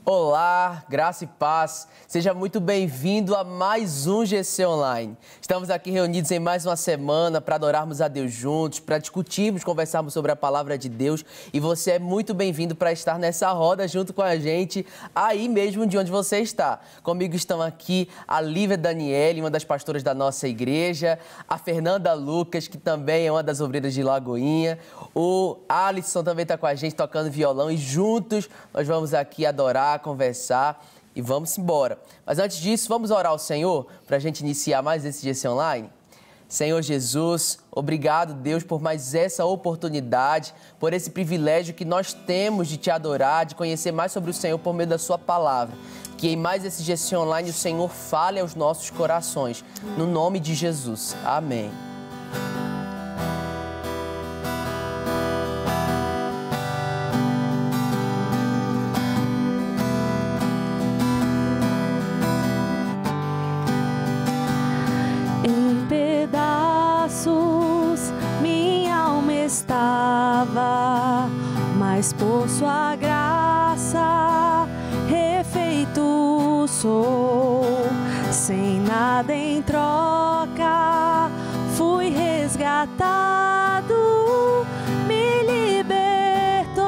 Olá, graça e paz. Seja muito bem-vindo a mais um GC Online. Estamos aqui reunidos em mais uma semana para adorarmos a Deus juntos, para discutirmos, conversarmos sobre a palavra de Deus. E você é muito bem-vindo para estar nessa roda junto com a gente, aí mesmo de onde você está. Comigo estão aqui a Lívia Daniele, uma das pastoras da nossa igreja, a Fernanda Lucas, que também é uma das obreiras de Lagoinha, o Alisson também está com a gente tocando violão e juntos nós vamos aqui adorar, conversar e vamos embora. Mas antes disso, vamos orar ao Senhor para a gente iniciar mais esse GC Online? Senhor Jesus, obrigado, Deus, por mais essa oportunidade, por esse privilégio que nós temos de Te adorar, de conhecer mais sobre o Senhor por meio da Sua palavra. Que em mais esse GC Online o Senhor fale aos nossos corações. No nome de Jesus. Amém. Mas por sua graça refeito sou, sem nada em troca fui resgatado, me libertou,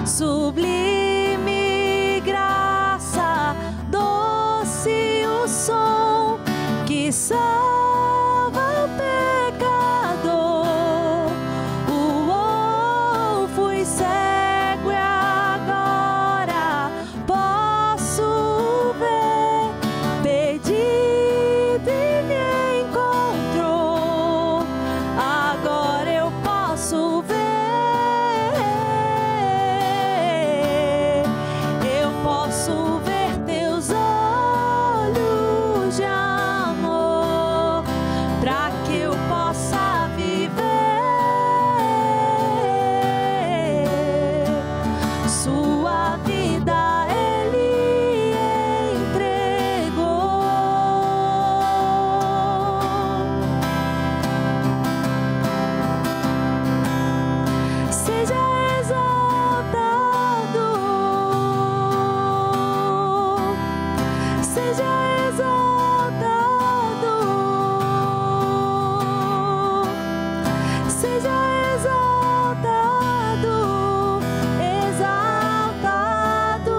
sublime graça, doce o som que salva o pecador. Fui cego e agora posso ver, perdido e me encontrou, agora eu posso ver, eu posso ver teus olhos de amor, para que eu possa viver. Sua vida Ele entregou. Seja exaltado, seja exaltado, seja exaltado, exaltado.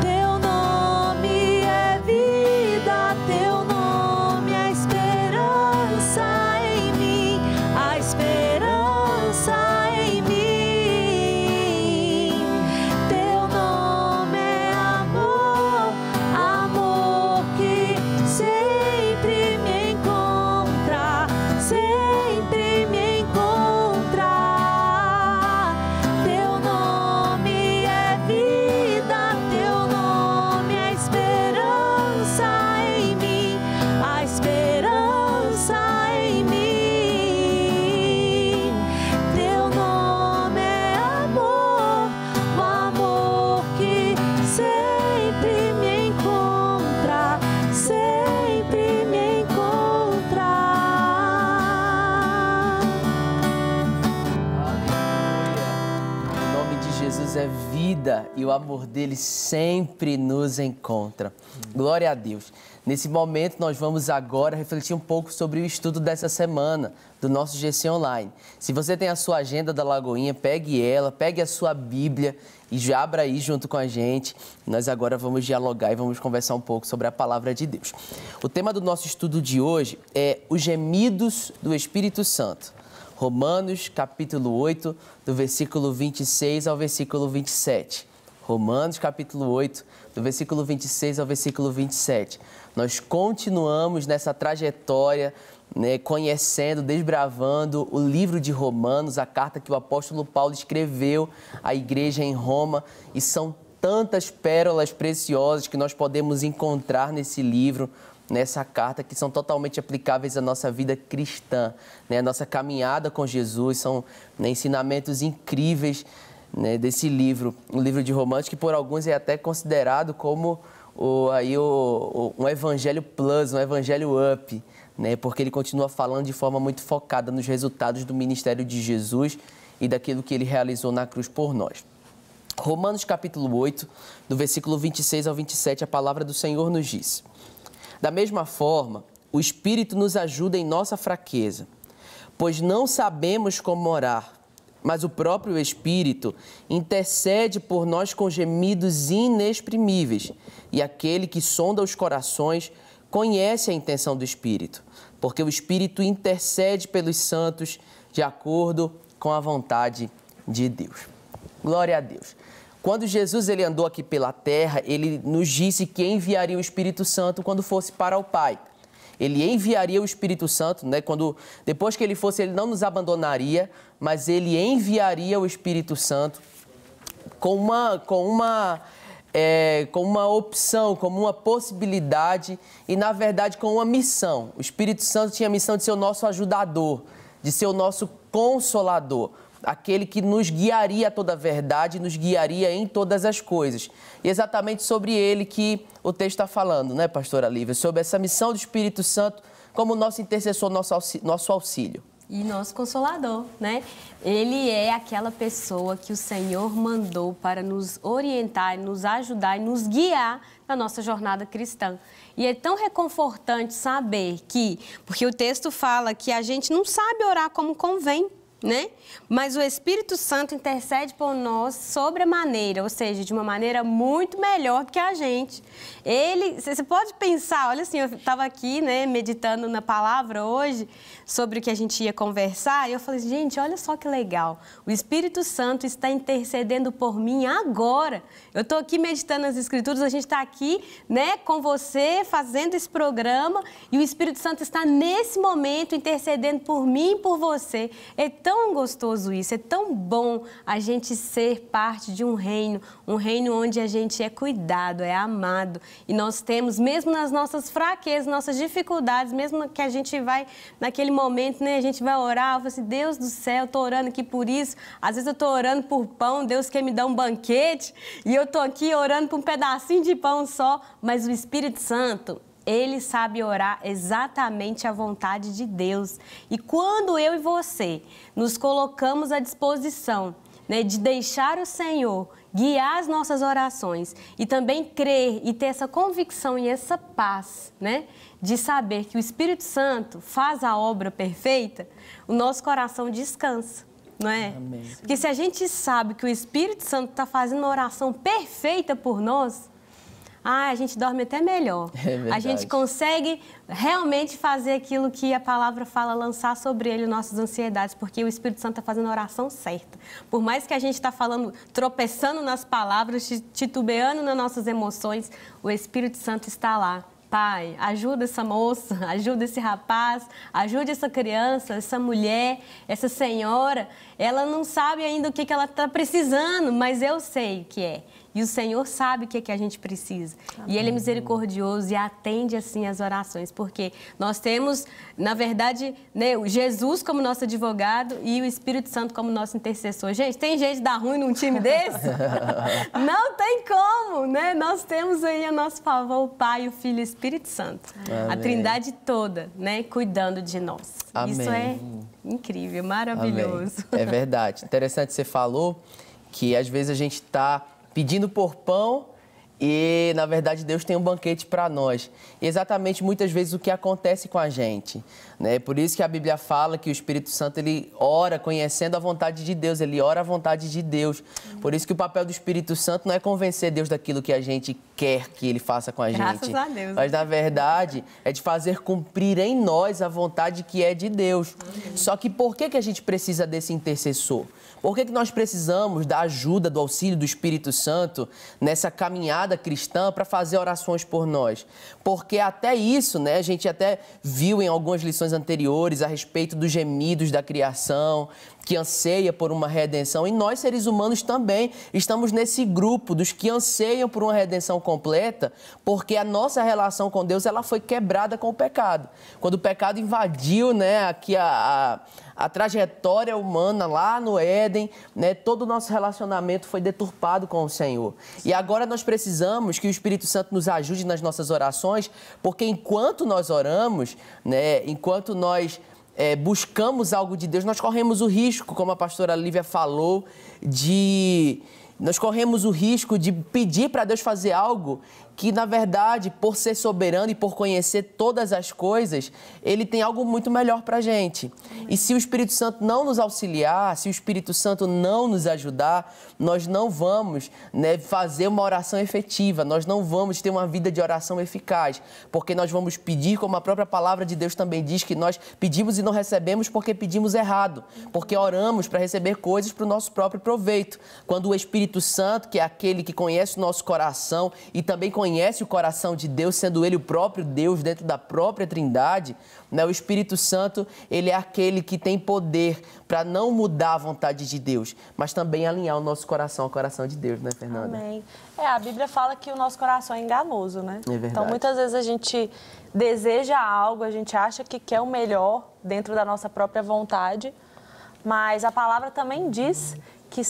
Teu nome é vida, teu nome é esperança em mim, a esperança em mim. Teu nome é amor, amor que sempre me encontra, sempre me encontra. Teu nome é vida, teu nome é esperança em mim, a esperança em mim. Teu nome é amor, o amor que sempre me encontra, sempre me encontra. O nome de Jesus é vida e o amor dele sempre nos encontra. Glória a Deus. Nesse momento, nós vamos agora refletir um pouco sobre o estudo dessa semana do nosso GC Online. Se você tem a sua agenda da Lagoinha, pegue ela, pegue a sua Bíblia e já abra aí junto com a gente. Nós agora vamos dialogar e vamos conversar um pouco sobre a palavra de Deus. O tema do nosso estudo de hoje é os gemidos do Espírito Santo. Romanos, capítulo 8, do versículo 26 ao versículo 27. Romanos, capítulo 8, do versículo 26 ao versículo 27. Nós continuamos nessa trajetória, conhecendo, desbravando o livro de Romanos, a carta que o apóstolo Paulo escreveu à igreja em Roma. E são tantas pérolas preciosas que nós podemos encontrar nesse livro, nessa carta, que são totalmente aplicáveis à nossa vida cristã, a nossa caminhada com Jesus. São ensinamentos incríveis desse livro, o livro de Romanos, que por alguns é até considerado como um evangelho plus, um evangelho up, né? Porque ele continua falando de forma muito focada nos resultados do ministério de Jesus e daquilo que ele realizou na cruz por nós. Romanos capítulo 8, do versículo 26 ao 27, a palavra do Senhor nos diz: da mesma forma, o Espírito nos ajuda em nossa fraqueza, pois não sabemos como orar, mas o próprio Espírito intercede por nós com gemidos inexprimíveis, e aquele que sonda os corações conhece a intenção do Espírito, porque o Espírito intercede pelos santos de acordo com a vontade de Deus. Glória a Deus. Quando Jesus ele andou aqui pela terra, ele nos disse que enviaria o Espírito Santo quando fosse para o Pai. Ele enviaria o Espírito Santo, né? Depois que ele fosse, ele não nos abandonaria, mas ele enviaria o Espírito Santo com uma opção, como uma possibilidade e, na verdade, com uma missão. O Espírito Santo tinha a missão de ser o nosso ajudador, de ser o nosso consolador, aquele que nos guiaria a toda a verdade, nos guiaria em todas as coisas. E exatamente sobre ele que o texto está falando, né, pastora Lívia? Sobre essa missão do Espírito Santo como nosso intercessor, nosso auxílio. E nosso consolador, né? Ele é aquela pessoa que o Senhor mandou para nos orientar, nos ajudar e nos guiar na nossa jornada cristã. E é tão reconfortante saber que, porque o texto fala que a gente não sabe orar como convém, né? Mas o Espírito Santo intercede por nós sobremaneira, ou seja, de uma maneira muito melhor do que a gente. Você pode pensar, olha assim, eu estava aqui, né, meditando na palavra hoje sobre o que a gente ia conversar, e eu falei, gente, olha só que legal, o Espírito Santo está intercedendo por mim agora. Eu estou aqui meditando nas Escrituras, a gente está aqui, né, com você, fazendo esse programa, e o Espírito Santo está nesse momento intercedendo por mim e por você. É tão gostoso isso, é tão bom a gente ser parte de um reino onde a gente é cuidado, é amado. E nós temos, mesmo nas nossas fraquezas, nossas dificuldades, mesmo que a gente vai, naquele momento, né, a gente vai orar, eu falo assim, Deus do céu, eu estou orando aqui por isso. Às vezes eu estou orando por pão, Deus quer me dar um banquete, e eu estou aqui orando por um pedacinho de pão só, mas o Espírito Santo, ele sabe orar exatamente à vontade de Deus. E quando eu e você nos colocamos à disposição, né, de deixar o Senhor guiar as nossas orações e também crer e ter essa convicção e essa paz, né, de saber que o Espírito Santo faz a obra perfeita, o nosso coração descansa. Não é? Amém. Porque se a gente sabe que o Espírito Santo está fazendo uma oração perfeita por nós, a gente dorme até melhor. É verdade. A gente consegue realmente fazer aquilo que a palavra fala, lançar sobre ele nossas ansiedades, porque o Espírito Santo está fazendo a oração certa. Por mais que a gente está falando, tropeçando nas palavras, titubeando nas nossas emoções, o Espírito Santo está lá. Pai, ajuda essa moça, ajuda esse rapaz, ajude essa criança, essa mulher, essa senhora. Ela não sabe ainda o que ela está precisando, mas eu sei o que é. E o Senhor sabe o que a gente precisa. Amém. E Ele é misericordioso e atende, assim, as orações. Porque nós temos, na verdade, né, Jesus como nosso advogado e o Espírito Santo como nosso intercessor. Gente, tem gente dar ruim num time desse? Não tem como, né? Nós temos aí a nosso favor o Pai, o Filho e o Espírito Santo. Amém. A Trindade toda, né, cuidando de nós. Amém. Isso é incrível, maravilhoso. Amém. É verdade. Interessante, você falou que às vezes a gente está pedindo por pão e, na verdade, Deus tem um banquete para nós. E exatamente, muitas vezes, o que acontece com a gente, né? Por isso que a Bíblia fala que o Espírito Santo, ele ora conhecendo a vontade de Deus, ele ora a vontade de Deus. Por isso que o papel do Espírito Santo não é convencer Deus daquilo que a gente quer que ele faça com a gente. Graças a Deus. Mas, na verdade, é de fazer cumprir em nós a vontade que é de Deus. Só que por que a gente precisa desse intercessor? Por que nós precisamos da ajuda, do auxílio do Espírito Santo nessa caminhada cristã para fazer orações por nós? Porque até isso, né, a gente até viu em algumas lições anteriores a respeito dos gemidos da criação, que anseia por uma redenção, e nós, seres humanos, também estamos nesse grupo dos que anseiam por uma redenção completa, porque a nossa relação com Deus, ela foi quebrada com o pecado. Quando o pecado invadiu, né, aqui a trajetória humana lá no Éden, né, todo o nosso relacionamento foi deturpado com o Senhor. E agora nós precisamos precisamos que o Espírito Santo nos ajude nas nossas orações, porque enquanto nós oramos, né, enquanto nós buscamos algo de Deus, nós corremos o risco, como a pastora Lívia falou, nós corremos o risco de pedir para Deus fazer algo que, na verdade, por ser soberano e por conhecer todas as coisas, Ele tem algo muito melhor para a gente. E se o Espírito Santo não nos auxiliar, se o Espírito Santo não nos ajudar, nós não vamos, né, fazer uma oração efetiva, nós não vamos ter uma vida de oração eficaz, porque nós vamos pedir, como a própria palavra de Deus também diz, que nós pedimos e não recebemos porque pedimos errado, porque oramos para receber coisas para o nosso próprio proveito. Quando o Espírito Santo, que é aquele que conhece o nosso coração e também conhece o coração de Deus, sendo Ele o próprio Deus dentro da própria Trindade, né? O Espírito Santo, ele é aquele que tem poder para não mudar a vontade de Deus, mas também alinhar o nosso coração ao coração de Deus, né, Fernanda? Amém. A Bíblia fala que o nosso coração é enganoso, né? É verdade. Então, muitas vezes a gente deseja algo, a gente acha que quer o melhor dentro da nossa própria vontade, mas a palavra também diz que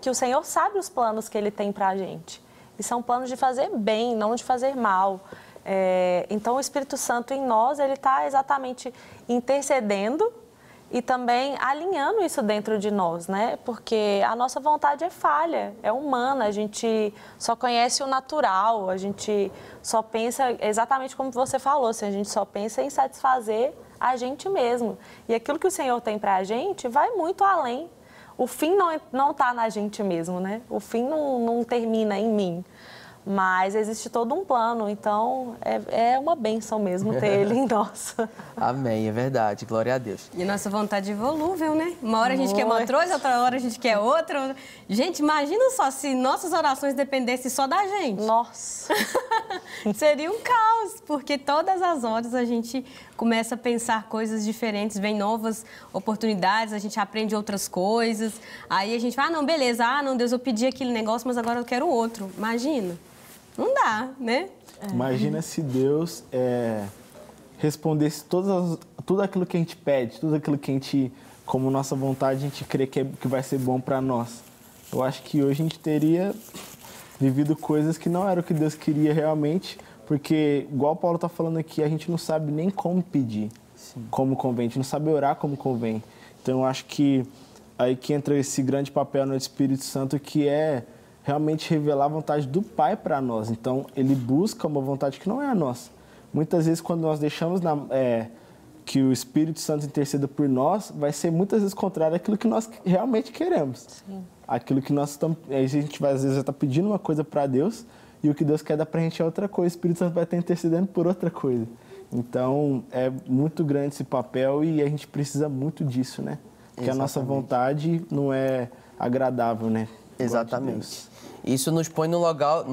o Senhor sabe os planos que Ele tem para a gente. E são planos de fazer bem, não de fazer mal. Então, o Espírito Santo em nós, ele está exatamente intercedendo e também alinhando isso dentro de nós, né? Porque a nossa vontade é falha, é humana, a gente só conhece o natural, a gente só pensa, exatamente como você falou, assim, a gente só pensa em satisfazer a gente mesmo. E aquilo que o Senhor tem para a gente vai muito além. O fim não está na gente mesmo, né? O fim não termina em mim. Mas existe todo um plano, então é uma bênção mesmo ter Ele em nós. Amém, é verdade, glória a Deus. E nossa vontade é volúvel, né? Uma hora a gente quer uma coisa, outra hora a gente quer outra. Gente, imagina só se nossas orações dependessem só da gente. Nossa! Seria um caos, porque todas as horas a gente começa a pensar coisas diferentes, vem novas oportunidades, a gente aprende outras coisas. Aí a gente fala, não, beleza, não, Deus, eu pedi aquele negócio, mas agora eu quero outro. Imagina. Não dá, né? Imagina se Deus respondesse tudo aquilo que a gente pede, tudo aquilo que a gente, como nossa vontade, a gente crê que vai ser bom para nós. Eu acho que hoje a gente teria vivido coisas que não era o que Deus queria realmente, porque, igual o Paulo está falando aqui, a gente não sabe nem como pedir, como convém, a gente não sabe orar como convém. Então, eu acho que aí que entra esse grande papel no Espírito Santo, que é realmente revelar a vontade do Pai para nós. Então, Ele busca uma vontade que não é a nossa. Muitas vezes, quando nós deixamos que o Espírito Santo interceda por nós, vai ser muitas vezes contrário àquilo que nós realmente queremos. Sim. Aquilo que nós estamos... A gente às vezes vai estar pedindo uma coisa para Deus e o que Deus quer dar para a gente é outra coisa. O Espírito Santo vai estar intercedendo por outra coisa. Então, é muito grande esse papel e a gente precisa muito disso, né? Porque a nossa vontade não é agradável, né? Exatamente. Isso nos põe no local,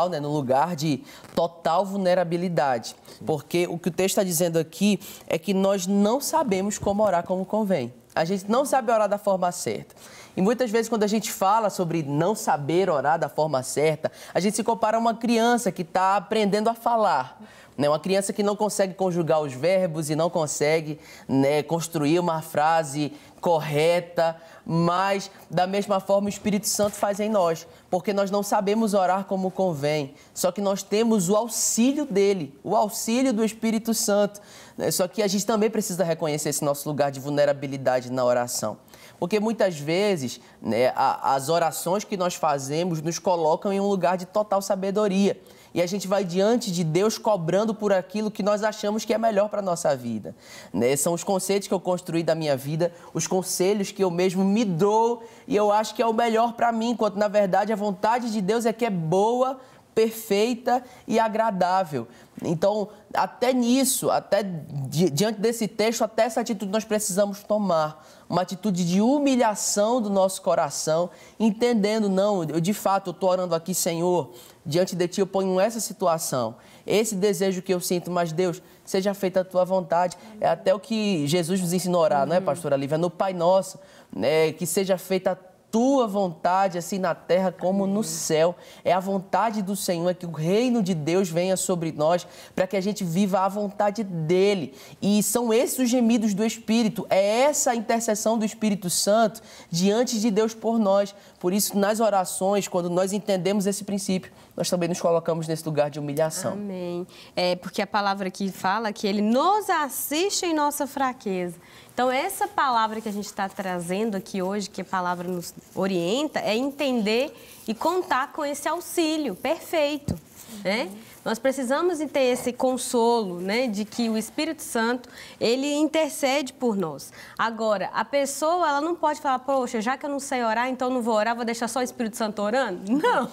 né, no lugar de total vulnerabilidade. Sim. Porque o que o texto está dizendo aqui é que nós não sabemos como orar como convém. A gente não sabe orar da forma certa. E muitas vezes, quando a gente fala sobre não saber orar da forma certa, a gente se compara a uma criança que está aprendendo a falar. Né? Uma criança que não consegue conjugar os verbos e não consegue, né, construir uma frase correta, mas da mesma forma o Espírito Santo faz em nós, porque nós não sabemos orar como convém, só que nós temos o auxílio dele, o auxílio do Espírito Santo, né? Só que a gente também precisa reconhecer esse nosso lugar de vulnerabilidade na oração, porque muitas vezes, né, as orações que nós fazemos nos colocam em um lugar de total sabedoria. E a gente vai diante de Deus cobrando por aquilo que nós achamos que é melhor para a nossa vida. Né? São os conceitos que eu construí da minha vida, os conselhos que eu mesmo me dou e eu acho que é o melhor para mim, enquanto na verdade a vontade de Deus é que é boa, perfeita e agradável. Então, até nisso, até diante desse texto, até essa atitude nós precisamos tomar. Uma atitude de humilhação do nosso coração, entendendo, não, eu de fato estou orando aqui, Senhor, diante de Ti eu ponho essa situação, esse desejo que eu sinto, mas Deus, seja feita a Tua vontade. É até o que Jesus nos ensinou a orar, não é, pastora Lívia? No Pai Nosso, né, que seja feita a Tua vontade, assim na terra como no céu. É a vontade do Senhor, é que o reino de Deus venha sobre nós, para que a gente viva a vontade dEle. E são esses os gemidos do Espírito, é essa a intercessão do Espírito Santo diante de Deus por nós. Por isso, nas orações, quando nós entendemos esse princípio, nós também nos colocamos nesse lugar de humilhação. Amém. É porque a palavra aqui fala que Ele nos assiste em nossa fraqueza. Então, essa palavra que a gente está trazendo aqui hoje, que a palavra nos orienta, é entender e contar com esse auxílio perfeito, né? Nós precisamos ter esse consolo, né, de que o Espírito Santo, ele intercede por nós. Agora, a pessoa, ela não pode falar, poxa, já que eu não sei orar, então não vou orar, vou deixar só o Espírito Santo orando? Não.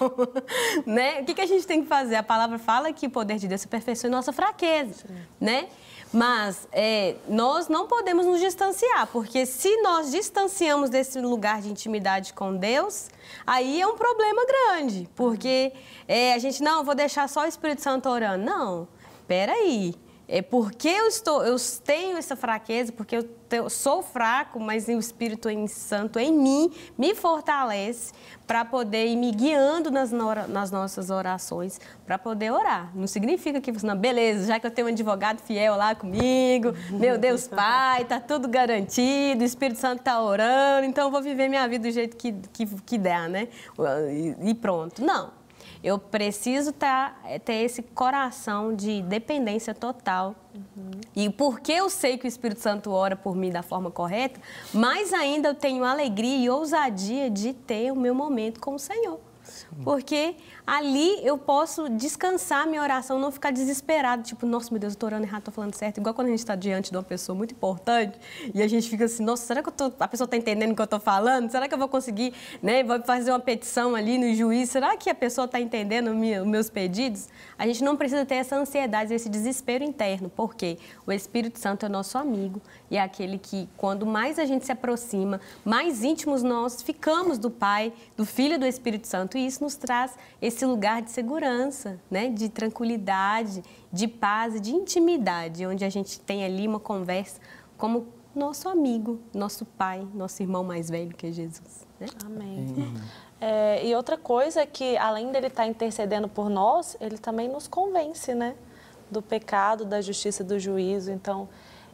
Né? O que a gente tem que fazer? A palavra fala que o poder de Deus se aperfeiçoa em nossa fraqueza, né? Mas nós não podemos nos distanciar, porque se nós distanciamos desse lugar de intimidade com Deus, aí é um problema grande, porque a gente, não, vou deixar só o Espírito Santo orando. Não, peraí. É porque eu tenho essa fraqueza, porque eu sou fraco, mas o Espírito Santo em mim me fortalece para poder ir me guiando nas nossas orações, para poder orar. Não significa que você, não, beleza, já que eu tenho um advogado fiel lá comigo, meu Deus Pai, tá tudo garantido, o Espírito Santo tá orando, então eu vou viver minha vida do jeito que der, né? E pronto. Não. Eu preciso ter esse coração de dependência total. E porque eu sei que o Espírito Santo ora por mim da forma correta, mais ainda eu tenho alegria e ousadia de ter o meu momento com o Senhor. Porque ali eu posso descansar minha oração, não ficar desesperado, tipo, nossa, meu Deus, eu tô orando errado, tô falando certo. Igual quando a gente está diante de uma pessoa muito importante e a gente fica assim, nossa, será que a pessoa está entendendo o que eu tô falando? Será que eu vou conseguir, né, vou fazer uma petição ali no juiz? Será que a pessoa está entendendo os meus pedidos? A gente não precisa ter essa ansiedade, esse desespero interno, porque o Espírito Santo é nosso amigo e é aquele que, quando mais a gente se aproxima, mais íntimos nós ficamos do Pai, do Filho e do Espírito Santo. E isso nos traz esse lugar de segurança, né? De tranquilidade, de paz e de intimidade, onde a gente tem ali uma conversa como nosso amigo, nosso pai, nosso irmão mais velho que é Jesus. Né? Amém. E outra coisa é que, além dele estar intercedendo por nós, ele também nos convence, né? Do pecado, da justiça e do juízo. Então,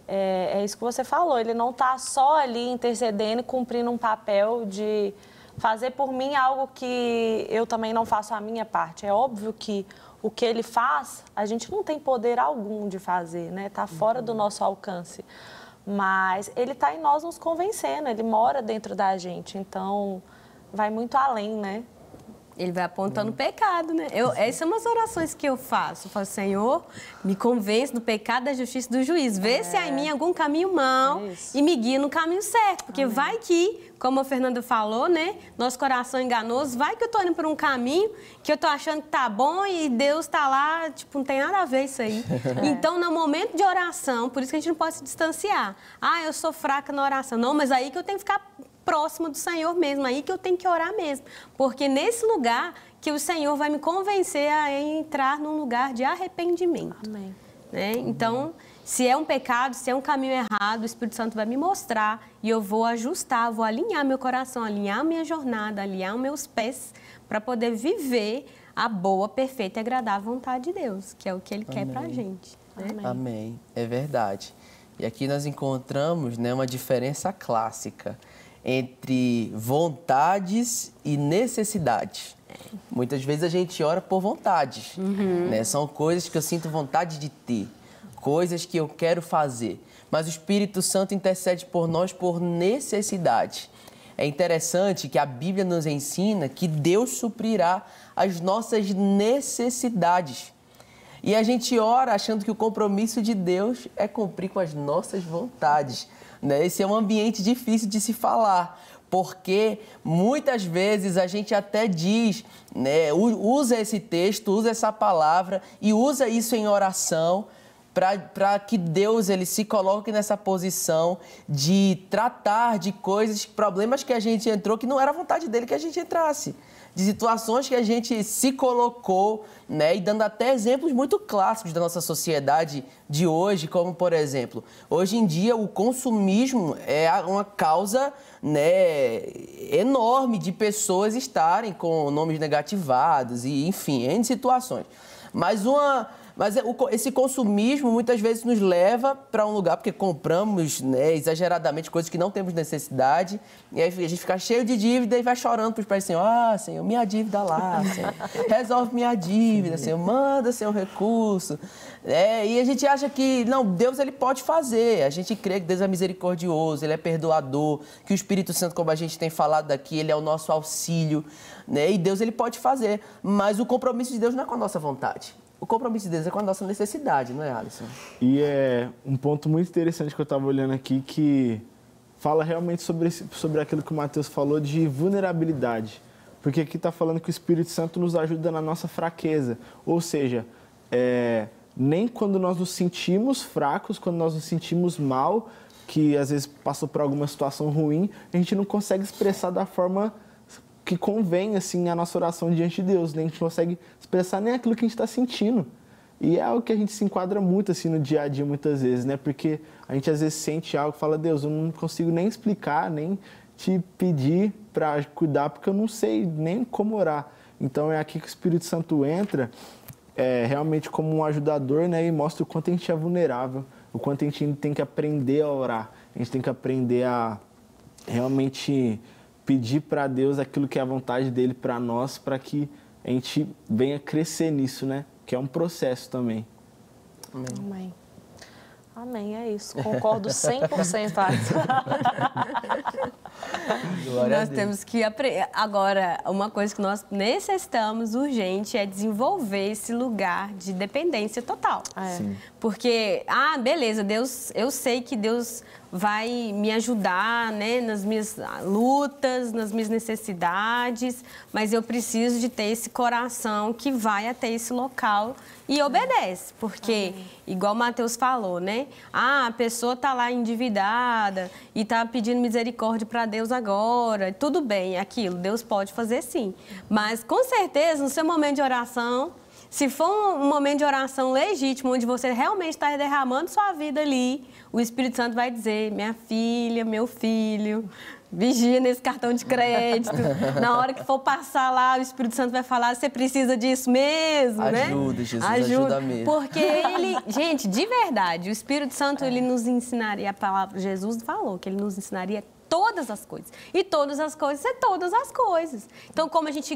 é isso que você falou, ele não está só ali intercedendo e cumprindo um papel de fazer por mim algo que eu também não faço a minha parte. É óbvio que o que ele faz, a gente não tem poder algum de fazer, né? Está fora do nosso alcance. Mas ele está em nós nos convencendo, ele mora dentro da gente, então vai muito além, né? Ele vai apontando o pecado, né? Essas são umas orações que eu faço. Eu falo, Senhor, me convence do pecado, da justiça e do juízo. Vê se há em mim algum caminho mau e me guia no caminho certo. Porque vai que, como a Fernanda falou, né? Nosso coração enganoso, vai que eu tô indo por um caminho que eu tô achando que tá bom e Deus tá lá, tipo, não tem nada a ver isso aí. Então, no momento de oração, por isso que a gente não pode se distanciar. Ah, eu sou fraca na oração. Não, mas aí que eu tenho que ficar próximo do Senhor mesmo, aí que eu tenho que orar mesmo. Porque nesse lugar que o Senhor vai me convencer a entrar num lugar de arrependimento. Amém. Né? Então, se é um pecado, se é um caminho errado, o Espírito Santo vai me mostrar e eu vou ajustar, vou alinhar meu coração, alinhar a minha jornada, alinhar os meus pés para poder viver a boa, perfeita e agradável vontade de Deus, que é o que Ele quer pra gente. Né? Amém. Amém. É verdade. E aqui nós encontramos, né, uma diferença clássica entre vontades e necessidades. Muitas vezes a gente ora por vontades, né? São coisas que eu sinto vontade de ter, coisas que eu quero fazer. Mas o Espírito Santo intercede por nós por necessidade. É interessante que a Bíblia nos ensina que Deus suprirá as nossas necessidades. E a gente ora achando que o compromisso de Deus é cumprir com as nossas vontades. Né? Esse é um ambiente difícil de se falar, porque muitas vezes a gente até diz, né, usa esse texto, usa essa palavra e usa isso em oração para que Deus ele se coloque nessa posição de tratar de coisas, problemas que a gente entrou que não era vontade dele que a gente entrasse. De situações que a gente se colocou, né, e dando até exemplos muito clássicos da nossa sociedade de hoje, como, por exemplo, hoje em dia o consumismo é uma causa, né, enorme de pessoas estarem com nomes negativados e, enfim, em situações. Mas Mas esse consumismo muitas vezes nos leva para um lugar, porque compramos, né, exageradamente coisas que não temos necessidade, e aí a gente fica cheio de dívida e vai chorando para os pais, Senhor, Senhor, minha dívida lá, Senhor, resolve minha dívida, Senhor, manda seu recurso. E a gente acha que, não, Deus ele pode fazer, a gente crê que Deus é misericordioso, Ele é perdoador, que o Espírito Santo, como a gente tem falado aqui, Ele é o nosso auxílio, né? E Deus ele pode fazer, mas o compromisso de Deus não é com a nossa vontade. O compromisso de Deus é com a nossa necessidade, não é, Alisson? E é um ponto muito interessante que eu estava olhando aqui, que fala realmente sobre aquilo que o Mateus falou de vulnerabilidade. Porque aqui está falando que o Espírito Santo nos ajuda na nossa fraqueza. Ou seja, nem quando nós nos sentimos fracos, quando nós nos sentimos mal, que às vezes passou por alguma situação ruim, a gente não consegue expressar da forma que convém, assim, a nossa oração diante de Deus. Nem a gente consegue expressar nem aquilo que a gente está sentindo. E é algo que a gente se enquadra muito, assim, no dia a dia, muitas vezes, né? Porque a gente, às vezes, sente algo e fala, Deus, eu não consigo nem explicar, nem te pedir para cuidar, porque eu não sei nem como orar. Então, é aqui que o Espírito Santo entra, realmente como um ajudador, né? E mostra o quanto a gente é vulnerável, o quanto a gente tem que aprender a orar. A gente tem que aprender a realmente pedir para Deus aquilo que é a vontade dele para nós, para que a gente venha crescer nisso, né? Que é um processo também. Amém. Amém, é isso. Concordo 100%, Alisson. Nós temos que aprender. Agora, uma coisa que nós necessitamos urgente é desenvolver esse lugar de dependência total. Sim. Porque, beleza, Deus, eu sei que Deus vai me ajudar, né, nas minhas lutas, nas minhas necessidades, mas eu preciso de ter esse coração que vai até esse local e obedece, porque, igual o Mateus falou, né, a pessoa está lá endividada e está pedindo misericórdia para Deus agora, tudo bem, aquilo, Deus pode fazer sim, mas com certeza no seu momento de oração, se for um momento de oração legítimo, onde você realmente está derramando sua vida ali, o Espírito Santo vai dizer, minha filha, meu filho, vigia nesse cartão de crédito. Na hora que for passar lá, o Espírito Santo vai falar, você precisa disso mesmo, né? Ajuda, Jesus, ajuda mesmo. Porque ele, gente, de verdade, o Espírito Santo, ele nos ensinaria, a palavra, Jesus falou que ele nos ensinaria todas as coisas. E todas as coisas é todas as coisas. Então, como a gente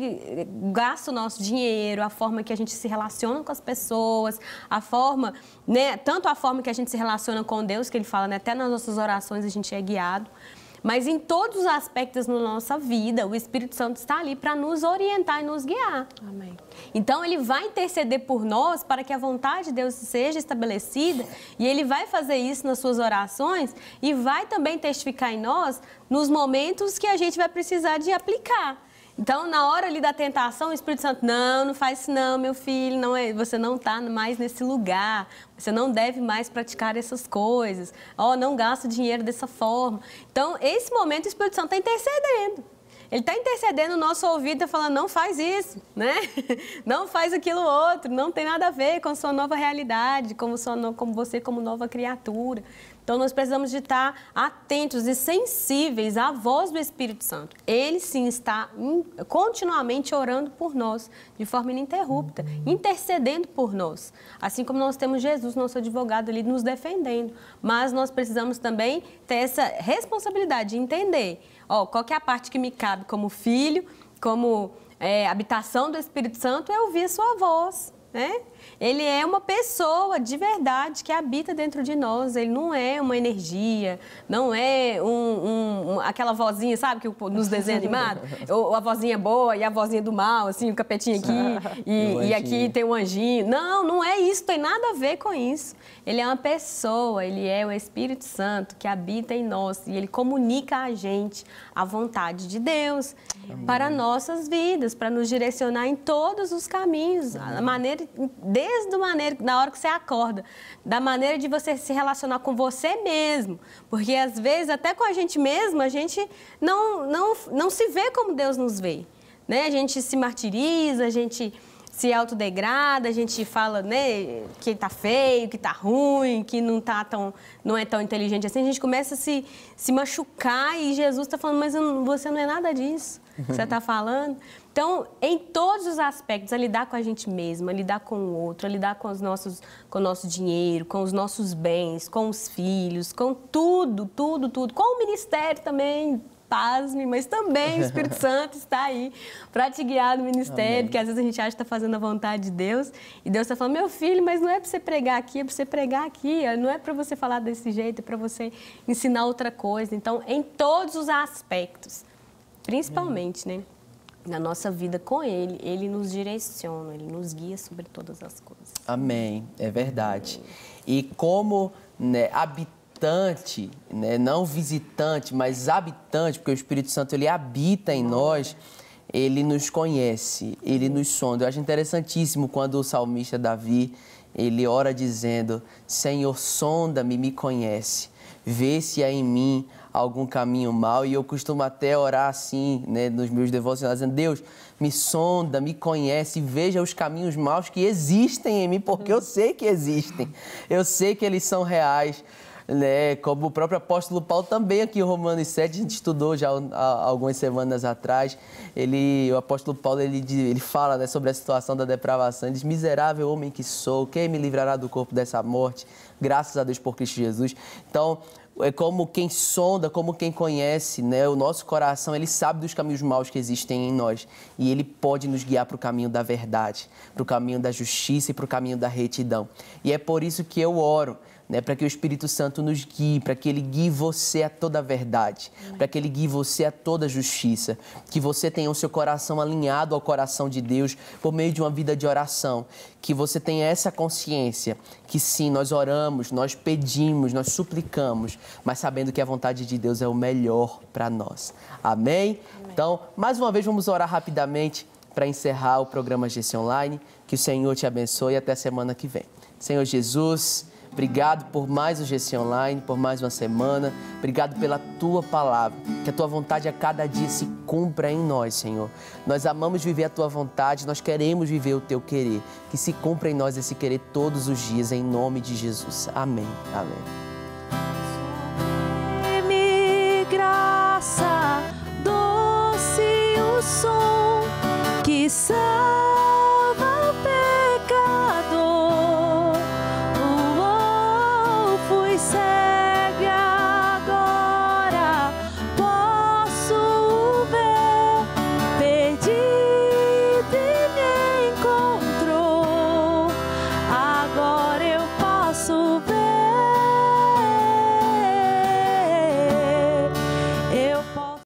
gasta o nosso dinheiro, a forma que a gente se relaciona com as pessoas, a forma, né, tanto a forma que a gente se relaciona com Deus, que Ele fala, né, até nas nossas orações a gente é guiado, mas em todos os aspectos da nossa vida, o Espírito Santo está ali para nos orientar e nos guiar. Amém. Então, Ele vai interceder por nós para que a vontade de Deus seja estabelecida e Ele vai fazer isso nas suas orações e vai também testificar em nós nos momentos que a gente vai precisar de aplicar. Então, na hora ali da tentação, o Espírito Santo, não faz isso não, meu filho, você não está mais nesse lugar, você não deve mais praticar essas coisas, não gasta dinheiro dessa forma. Então, esse momento o Espírito Santo está intercedendo. Ele está intercedendo no nosso ouvido, falando, não faz isso, né? Não faz aquilo outro, não tem nada a ver com a sua nova realidade, como você como nova criatura. Então, nós precisamos de estar atentos e sensíveis à voz do Espírito Santo. Ele, sim, está continuamente orando por nós, de forma ininterrupta, intercedendo por nós. Assim como nós temos Jesus, nosso advogado, ali nos defendendo. Mas nós precisamos também ter essa responsabilidade de entender, qual que é a parte que me cabe como filho, como habitação do Espírito Santo, é ouvir a sua voz, né? Ele é uma pessoa de verdade que habita dentro de nós. Ele não é uma energia, não é aquela vozinha, sabe, que nos desenhos animados? Ou a vozinha boa e a vozinha do mal, assim, o capetinho aqui e aqui tem um anjinho. Não é isso, tem nada a ver com isso. Ele é uma pessoa, ele é o Espírito Santo que habita em nós e ele comunica a gente a vontade de Deus para nossas vidas, para nos direcionar em todos os caminhos, a maneira na hora que você acorda, da maneira de você se relacionar com você mesmo, porque às vezes até com a gente mesmo, a gente não se vê como Deus nos vê, né? A gente se martiriza, a gente se autodegrada, a gente fala, né, que tá feio, que tá ruim, que não é tão inteligente assim, a gente começa a se machucar e Jesus está falando, mas você não é nada disso que você está falando. Então, em todos os aspectos, a lidar com a gente mesma, a lidar com o outro, a lidar com o nosso dinheiro, com os nossos bens, com os filhos, com tudo, com o ministério também. Pasme, mas também o Espírito Santo está aí para te guiar no ministério, porque às vezes a gente acha que está fazendo a vontade de Deus e Deus está falando, meu filho, mas não é para você pregar aqui, é para você pregar aqui, não é para você falar desse jeito, é para você ensinar outra coisa. Então, em todos os aspectos, principalmente, né, na nossa vida com Ele, Ele nos direciona, Ele nos guia sobre todas as coisas. Amém, é verdade. E como, né, habitante, né, não visitante, mas habitante, porque o Espírito Santo ele habita em nós, ele nos conhece, ele nos sonda. Eu acho interessantíssimo quando o salmista Davi, ele ora dizendo, Senhor, sonda-me, me conhece, vê se há em mim algum caminho mau. E eu costumo até orar assim, né, nos meus devocionais, dizendo, Deus, me sonda, me conhece, veja os caminhos maus que existem em mim, porque eu sei que existem, eu sei que eles são reais. Né, como o próprio apóstolo Paulo também aqui em Romanos 7, a gente estudou já há algumas semanas atrás, o apóstolo Paulo ele fala, né, sobre a situação da depravação, ele diz, miserável homem que sou, quem me livrará do corpo dessa morte? Graças a Deus por Cristo Jesus. Então, é como quem sonda, como quem conhece, né, o nosso coração, ele sabe dos caminhos maus que existem em nós e ele pode nos guiar para o caminho da verdade, para o caminho da justiça e para o caminho da retidão. E é por isso que eu oro, né, para que o Espírito Santo nos guie, para que Ele guie você a toda a verdade, para que Ele guie você a toda a justiça, que você tenha o seu coração alinhado ao coração de Deus por meio de uma vida de oração, que você tenha essa consciência que sim, nós oramos, nós pedimos, nós suplicamos, mas sabendo que a vontade de Deus é o melhor para nós. Amém? Então, mais uma vez vamos orar rapidamente para encerrar o programa GC Online. Que o Senhor te abençoe e até a semana que vem. Senhor Jesus, obrigado por mais o GC Online, por mais uma semana. Obrigado pela Tua palavra. Que a Tua vontade a cada dia se cumpra em nós, Senhor. Nós amamos viver a Tua vontade, nós queremos viver o Teu querer. Que se cumpra em nós esse querer todos os dias, em nome de Jesus. Amém. Amém. Dê-me graça, doce o som que sai